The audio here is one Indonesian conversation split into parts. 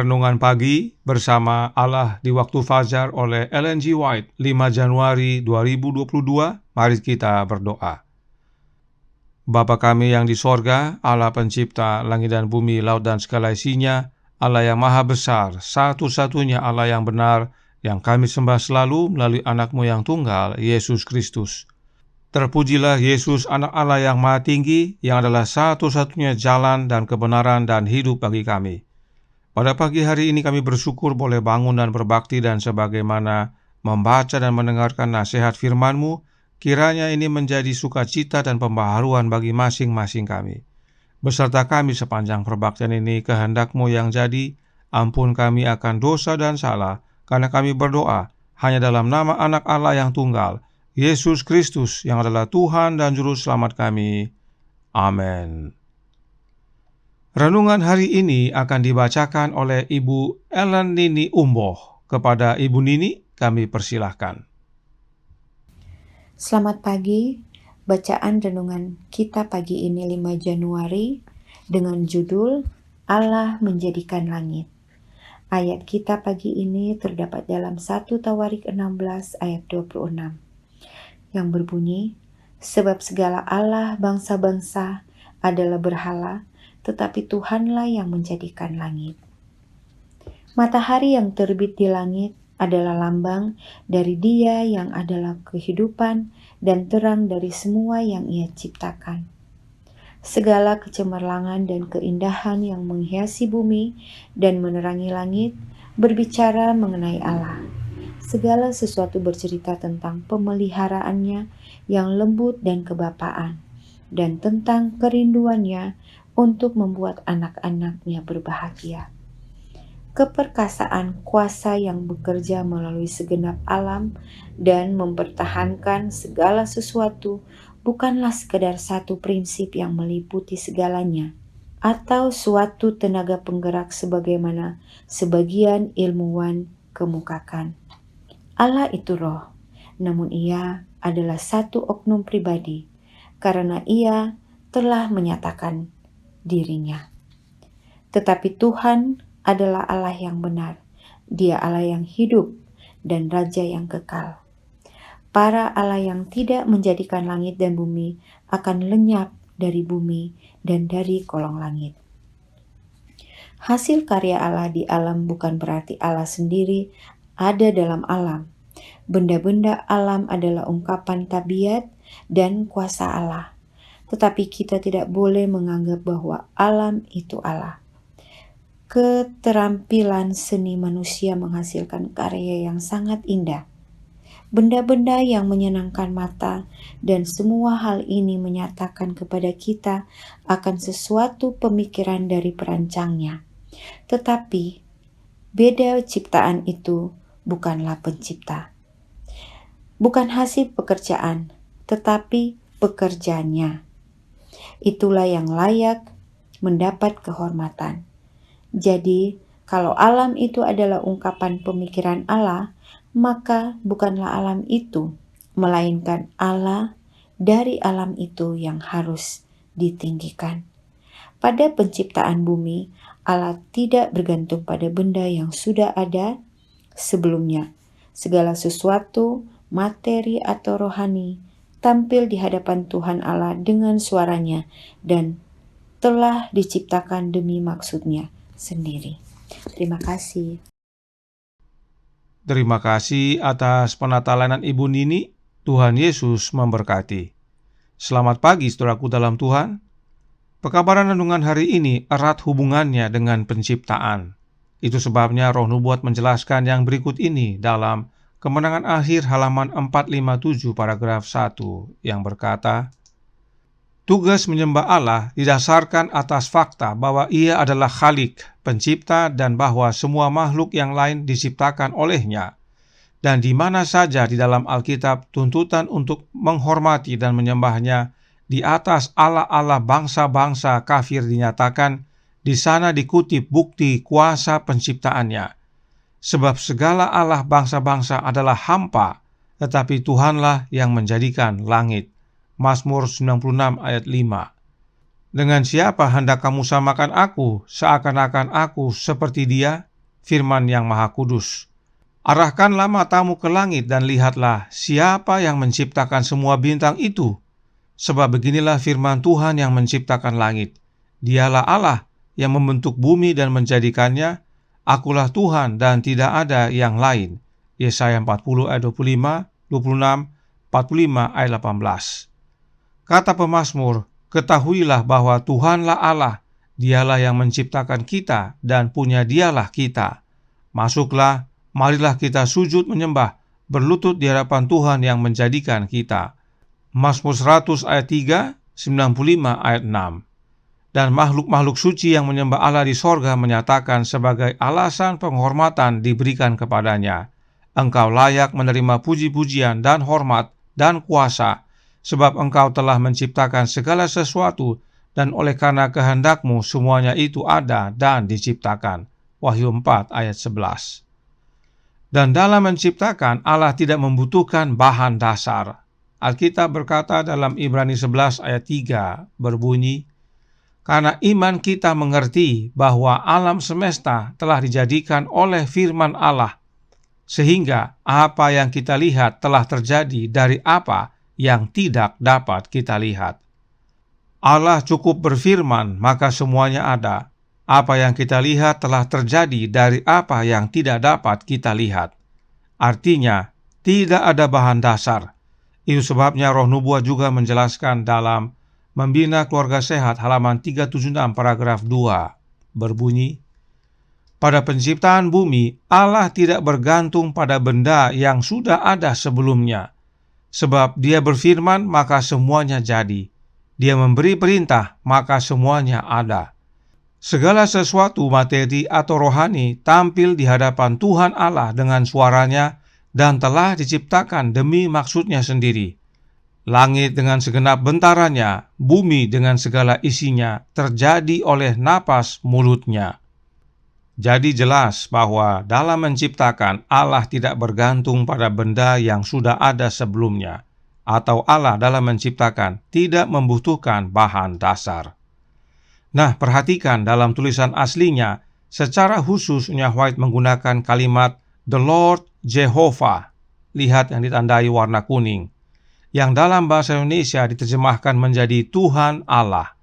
Renungan Pagi bersama Allah di Waktu Fajar oleh Ellen G. White, 5 Januari 2022. Mari kita berdoa. Bapa kami yang di sorga, Allah pencipta langit dan bumi, laut dan segala isinya, Allah yang maha besar, satu-satunya Allah yang benar, yang kami sembah selalu melalui anak-Mu yang tunggal, Yesus Kristus. Terpujilah Yesus, anak Allah yang maha tinggi, yang adalah satu-satunya jalan dan kebenaran dan hidup bagi kami. Pada pagi hari ini kami bersyukur boleh bangun dan berbakti, dan sebagaimana membaca dan mendengarkan nasihat firman-Mu, kiranya ini menjadi sukacita dan pembaharuan bagi masing-masing kami. Beserta kami sepanjang perbaktian ini, kehendak-Mu yang jadi, ampun kami akan dosa dan salah, karena kami berdoa hanya dalam nama anak Allah yang tunggal, Yesus Kristus, yang adalah Tuhan dan Juru Selamat kami. Amin. Renungan hari ini akan dibacakan oleh Ibu Ellen Nini Umboh. Kepada Ibu Nini, kami persilahkan. Selamat pagi. Bacaan renungan kita pagi ini 5 Januari dengan judul Allah menjadikan langit. Ayat kita pagi ini terdapat dalam 1 Tawarik 16 ayat 26 yang berbunyi, sebab segala Allah bangsa-bangsa adalah berhala, tetapi Tuhanlah yang menjadikan langit. Matahari yang terbit di langit adalah lambang dari Dia yang adalah kehidupan dan terang dari semua yang Ia ciptakan. Segala kecemerlangan dan keindahan yang menghiasi bumi dan menerangi langit berbicara mengenai Allah. Segala sesuatu bercerita tentang pemeliharaannya yang lembut dan kebapaan, dan tentang kerinduannya untuk membuat anak-anaknya berbahagia. Keperkasaan kuasa yang bekerja melalui segenap alam dan mempertahankan segala sesuatu bukanlah sekadar satu prinsip yang meliputi segalanya, atau suatu tenaga penggerak sebagaimana sebagian ilmuwan kemukakan. Allah itu roh, namun Ia adalah satu oknum pribadi, karena Ia telah menyatakan dirinya. Tetapi Tuhan adalah Allah yang benar. Dia Allah yang hidup dan Raja yang kekal. Para Allah yang tidak menjadikan langit dan bumi akan lenyap dari bumi dan dari kolong langit. Hasil karya Allah di alam bukan berarti Allah sendiri ada dalam alam. Benda-benda alam adalah ungkapan tabiat dan kuasa Allah. Tetapi kita tidak boleh menganggap bahwa alam itu Allah. Keterampilan seni manusia menghasilkan karya yang sangat indah. Benda-benda yang menyenangkan mata, dan semua hal ini menyatakan kepada kita akan sesuatu pemikiran dari perancangnya. Tetapi, beda ciptaan itu bukanlah pencipta. Bukan hasil pekerjaan, tetapi pekerjanya. Itulah yang layak mendapat kehormatan. Jadi, kalau alam itu adalah ungkapan pemikiran Allah, maka bukanlah alam itu, melainkan Allah dari alam itu yang harus ditinggikan. Pada penciptaan bumi, Allah tidak bergantung pada benda yang sudah ada sebelumnya. Segala sesuatu, materi atau rohani, tampil di hadapan Tuhan Allah dengan suaranya dan telah diciptakan demi maksudnya sendiri. Terima kasih. Terima kasih atas penatalanan Ibu Nini. Tuhan Yesus memberkati. Selamat pagi saudaraku dalam Tuhan. Pekabaran renungan hari ini erat hubungannya dengan penciptaan. Itu sebabnya Roh Nubuat menjelaskan yang berikut ini dalam Kemenangan Akhir halaman 457 paragraf 1 yang berkata, tugas menyembah Allah didasarkan atas fakta bahwa Ia adalah Khalik, pencipta, dan bahwa semua makhluk yang lain diciptakan olehnya. Dan di mana saja di dalam Alkitab tuntutan untuk menghormati dan menyembahnya di atas Allah-Allah bangsa-bangsa kafir dinyatakan, di sana dikutip bukti kuasa penciptaannya. Sebab segala Allah bangsa-bangsa adalah hampa, tetapi Tuhanlah yang menjadikan langit. Mazmur 96 ayat 5. Dengan siapa hendak kamu samakan aku, seakan-akan aku seperti Dia? firman yang Maha Kudus. Arahkanlah matamu ke langit dan lihatlah siapa yang menciptakan semua bintang itu. Sebab beginilah firman Tuhan yang menciptakan langit. Dialah Allah yang membentuk bumi dan menjadikannya. Akulah Tuhan dan tidak ada yang lain. Yesaya 40 ayat 25, 26, 45 ayat 18. Kata pemazmur, ketahuilah bahwa Tuhanlah Allah. Dialah yang menciptakan kita dan punya Dialah kita. Masuklah, marilah kita sujud menyembah, berlutut di hadapan Tuhan yang menjadikan kita. Mazmur 100 ayat 3, 95 ayat 6. Dan makhluk-makhluk suci yang menyembah Allah di sorga menyatakan sebagai alasan penghormatan diberikan kepadanya, Engkau layak menerima puji-pujian dan hormat dan kuasa, sebab Engkau telah menciptakan segala sesuatu, dan oleh karena kehendak-Mu semuanya itu ada dan diciptakan. Wahyu 4 ayat 11. Dan dalam menciptakan, Allah tidak membutuhkan bahan dasar. Alkitab berkata dalam Ibrani 11 ayat 3 berbunyi, karena iman kita mengerti bahwa alam semesta telah dijadikan oleh firman Allah, sehingga apa yang kita lihat telah terjadi dari apa yang tidak dapat kita lihat. Allah cukup berfirman, maka semuanya ada. Apa yang kita lihat telah terjadi dari apa yang tidak dapat kita lihat. Artinya, tidak ada bahan dasar. Itu sebabnya Roh Nubuat juga menjelaskan dalam Membina Keluarga Sehat halaman 376 paragraf 2 berbunyi, pada penciptaan bumi, Allah tidak bergantung pada benda yang sudah ada sebelumnya. Sebab Dia berfirman, maka semuanya jadi. Dia memberi perintah, maka semuanya ada. Segala sesuatu materi atau rohani tampil di hadapan Tuhan Allah dengan suaranya dan telah diciptakan demi maksudnya sendiri. Langit dengan segenap bentarannya, bumi dengan segala isinya terjadi oleh napas mulutnya. Jadi jelas bahwa dalam menciptakan Allah tidak bergantung pada benda yang sudah ada sebelumnya, atau Allah dalam menciptakan tidak membutuhkan bahan dasar. Nah, perhatikan dalam tulisan aslinya, secara khusus White menggunakan kalimat The Lord Jehovah. Lihat yang ditandai warna kuning, yang dalam bahasa Indonesia diterjemahkan menjadi Tuhan Allah.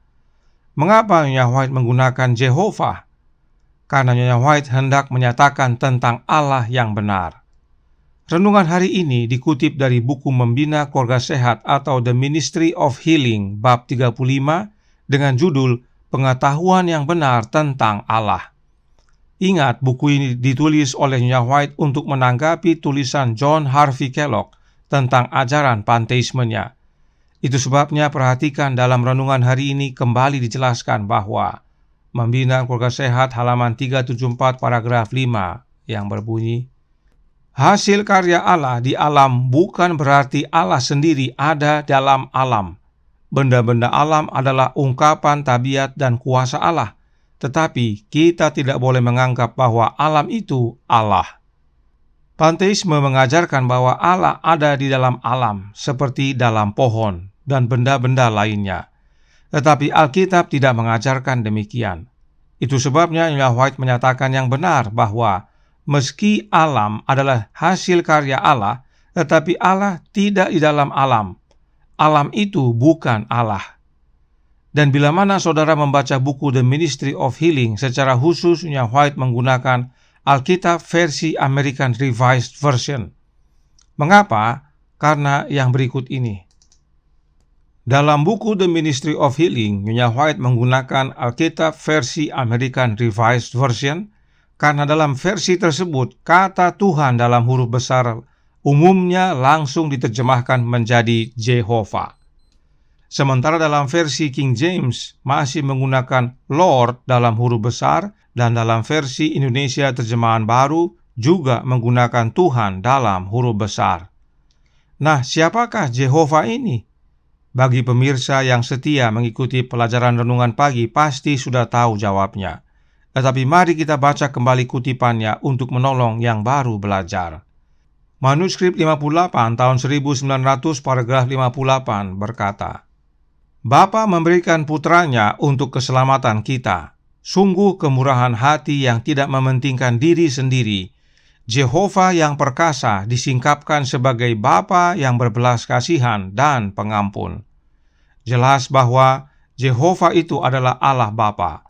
Mengapa Nyonya White menggunakan Jehovah? Karena Nyonya White hendak menyatakan tentang Allah yang benar. Renungan hari ini dikutip dari buku Membina Keluarga Sehat atau The Ministry of Healing bab 35 dengan judul Pengetahuan yang Benar tentang Allah. Ingat, buku ini ditulis oleh Nyonya White untuk menanggapi tulisan John Harvey Kellogg tentang ajaran panteismenya. Itu sebabnya perhatikan dalam renungan hari ini kembali dijelaskan bahwa Membina Keluarga Sehat halaman 374 paragraf 5 yang berbunyi, hasil karya Allah di alam bukan berarti Allah sendiri ada dalam alam. Benda-benda alam adalah ungkapan tabiat dan kuasa Allah, tetapi kita tidak boleh menganggap bahwa alam itu Allah. Panteisme mengajarkan bahwa Allah ada di dalam alam, seperti dalam pohon dan benda-benda lainnya. Tetapi Alkitab tidak mengajarkan demikian. Itu sebabnya Nyonya White menyatakan yang benar bahwa meski alam adalah hasil karya Allah, tetapi Allah tidak di dalam alam. Alam itu bukan Allah. Dan bila mana saudara membaca buku The Ministry of Healing, secara khusus Nyonya White menggunakan Alkitab versi American Revised Version. Mengapa? Karena yang berikut ini. Dalam buku The Ministry of Healing, Nyonya White menggunakan Alkitab versi American Revised Version karena dalam versi tersebut kata Tuhan dalam huruf besar umumnya langsung diterjemahkan menjadi Jehovah. Sementara dalam versi King James masih menggunakan Lord dalam huruf besar, dan dalam versi Indonesia Terjemahan Baru juga menggunakan Tuhan dalam huruf besar. Nah, siapakah Jehovah ini? Bagi pemirsa yang setia mengikuti pelajaran renungan pagi pasti sudah tahu jawabnya. Tetapi mari kita baca kembali kutipannya untuk menolong yang baru belajar. Manuskrip 58 tahun 1900 paragraf 58 berkata, Bapa memberikan putranya untuk keselamatan kita. Sungguh kemurahan hati yang tidak mementingkan diri sendiri. Jehovah yang perkasa disingkapkan sebagai Bapa yang berbelas kasihan dan pengampun. Jelas bahwa Jehovah itu adalah Allah Bapa.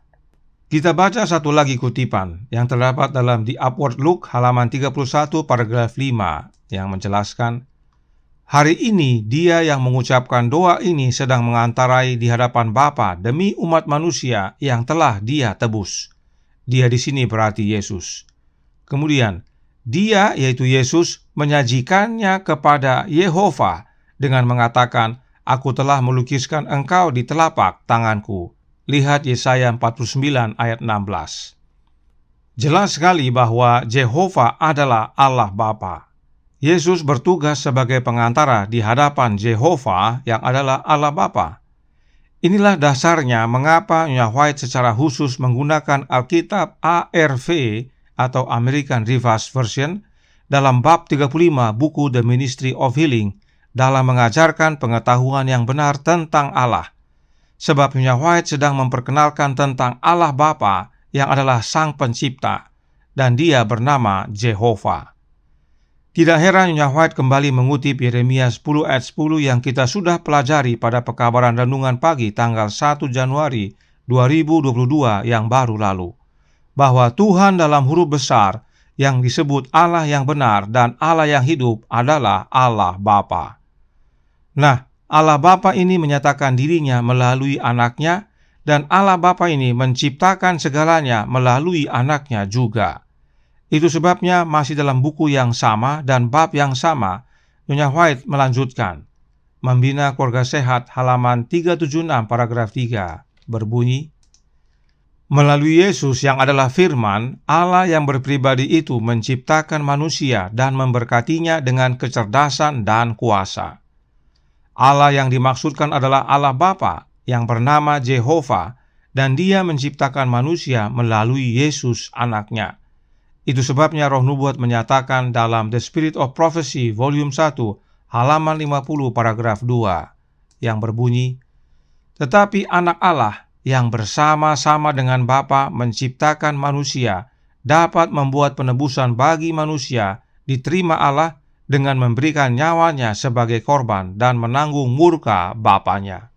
Kita baca satu lagi kutipan yang terdapat dalam The Upward Look halaman 31 paragraf 5 yang menjelaskan, hari ini dia yang mengucapkan doa ini sedang mengantarai di hadapan Bapa demi umat manusia yang telah dia tebus. Dia di sini berarti Yesus. Kemudian, dia yaitu Yesus menyajikannya kepada Yehova dengan mengatakan, aku telah melukiskan engkau di telapak tanganku. Lihat Yesaya 49 ayat 16. Jelas sekali bahwa Jehovah adalah Allah Bapa. Yesus bertugas sebagai pengantara di hadapan Jehovah yang adalah Allah Bapa. Inilah dasarnya mengapa Nyonya White secara khusus menggunakan Alkitab ARV atau American Revised Version dalam bab 35 buku The Ministry of Healing dalam mengajarkan pengetahuan yang benar tentang Allah. Sebab Nyonya White sedang memperkenalkan tentang Allah Bapa yang adalah Sang Pencipta, dan Dia bernama Jehovah. Tidak heran Nyonya White kembali mengutip Yeremia 10 ayat 10 yang kita sudah pelajari pada pekabaran renungan pagi tanggal 1 Januari 2022 yang baru lalu, bahwa Tuhan dalam huruf besar yang disebut Allah yang benar dan Allah yang hidup adalah Allah Bapa. Nah, Allah Bapa ini menyatakan dirinya melalui anaknya, dan Allah Bapa ini menciptakan segalanya melalui anaknya juga. Itu sebabnya masih dalam buku yang sama dan bab yang sama, Nyonya White melanjutkan, Membina Keluarga Sehat halaman 376 paragraf 3 berbunyi, melalui Yesus yang adalah firman, Allah yang berpribadi itu menciptakan manusia dan memberkatinya dengan kecerdasan dan kuasa. Allah yang dimaksudkan adalah Allah Bapa yang bernama Jehovah, dan Dia menciptakan manusia melalui Yesus anaknya. Itu sebabnya Roh Nubuat menyatakan dalam The Spirit of Prophecy volume 1 halaman 50 paragraf 2 yang berbunyi, tetapi anak Allah yang bersama-sama dengan Bapa menciptakan manusia dapat membuat penebusan bagi manusia diterima Allah dengan memberikan nyawanya sebagai korban dan menanggung murka Bapanya.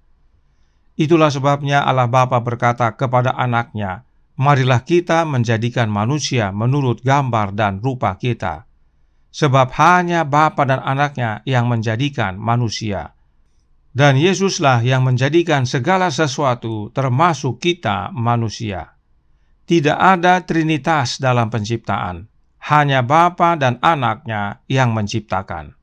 Itulah sebabnya Allah Bapa berkata kepada anaknya, marilah kita menjadikan manusia menurut gambar dan rupa kita. Sebab hanya Bapa dan anaknya yang menjadikan manusia. Dan Yesuslah yang menjadikan segala sesuatu termasuk kita manusia. Tidak ada trinitas dalam penciptaan. Hanya Bapa dan anaknya yang menciptakan.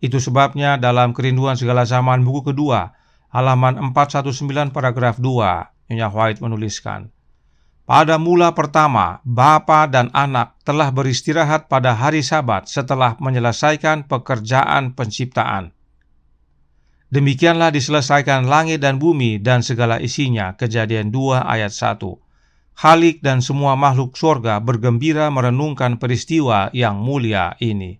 Itu sebabnya dalam Kerinduan Segala Zaman buku kedua, halaman 419 paragraf 2, Nyonya White menuliskan, pada mula pertama, Bapa dan Anak telah beristirahat pada hari Sabat setelah menyelesaikan pekerjaan penciptaan. Demikianlah diselesaikan langit dan bumi dan segala isinya, Kejadian 2 ayat 1. Khalik dan semua makhluk surga bergembira merenungkan peristiwa yang mulia ini.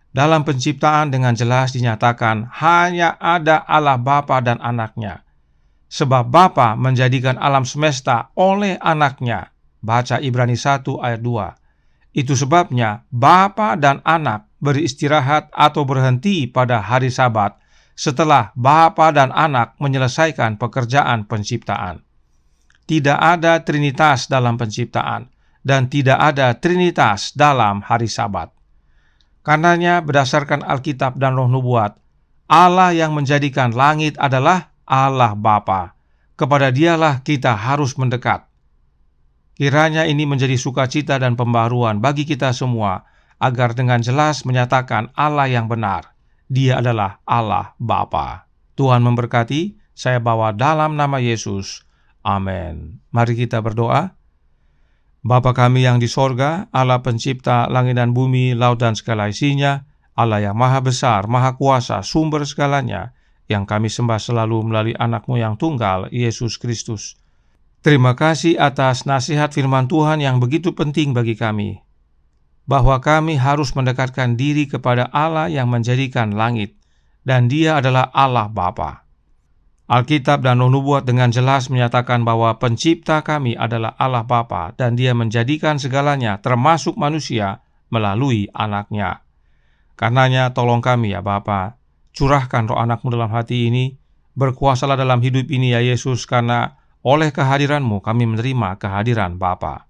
Dalam penciptaan dengan jelas dinyatakan hanya ada Allah Bapa dan anaknya. Sebab Bapa menjadikan alam semesta oleh anaknya. Baca Ibrani 1 ayat 2. Itu sebabnya Bapa dan anak beristirahat atau berhenti pada hari Sabat setelah Bapa dan anak menyelesaikan pekerjaan penciptaan. Tidak ada trinitas dalam penciptaan, dan tidak ada trinitas dalam hari Sabat. Karenanya berdasarkan Alkitab dan Roh Nubuat, Allah yang menjadikan langit adalah Allah Bapa. Kepada Dialah kita harus mendekat. Kiranya ini menjadi sukacita dan pembaruan bagi kita semua, agar dengan jelas menyatakan Allah yang benar. Dia adalah Allah Bapa. Tuhan memberkati, saya bawa dalam nama Yesus. Amin. Mari kita berdoa. Bapa kami yang di sorga, Allah pencipta langit dan bumi, laut dan segala isinya, Allah yang maha besar, maha kuasa, sumber segalanya, yang kami sembah selalu melalui anak-Mu yang tunggal, Yesus Kristus. Terima kasih atas nasihat firman Tuhan yang begitu penting bagi kami, bahwa kami harus mendekatkan diri kepada Allah yang menjadikan langit, dan Dia adalah Allah Bapa. Alkitab dan nubuat dengan jelas menyatakan bahwa pencipta kami adalah Allah Bapa dan Dia menjadikan segalanya termasuk manusia melalui anaknya. Karenanya tolong kami ya Bapa, curahkan roh anak-Mu dalam hati ini, berkuasalah dalam hidup ini ya Yesus, karena oleh kehadiran-Mu kami menerima kehadiran Bapa.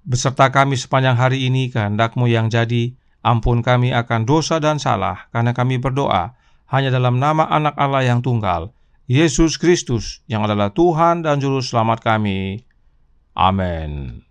Beserta kami sepanjang hari ini kehendak-Mu yang jadi, ampun kami akan dosa dan salah, karena kami berdoa hanya dalam nama anak Allah yang tunggal, Yesus Kristus, yang adalah Tuhan dan Juru Selamat kami. Amin.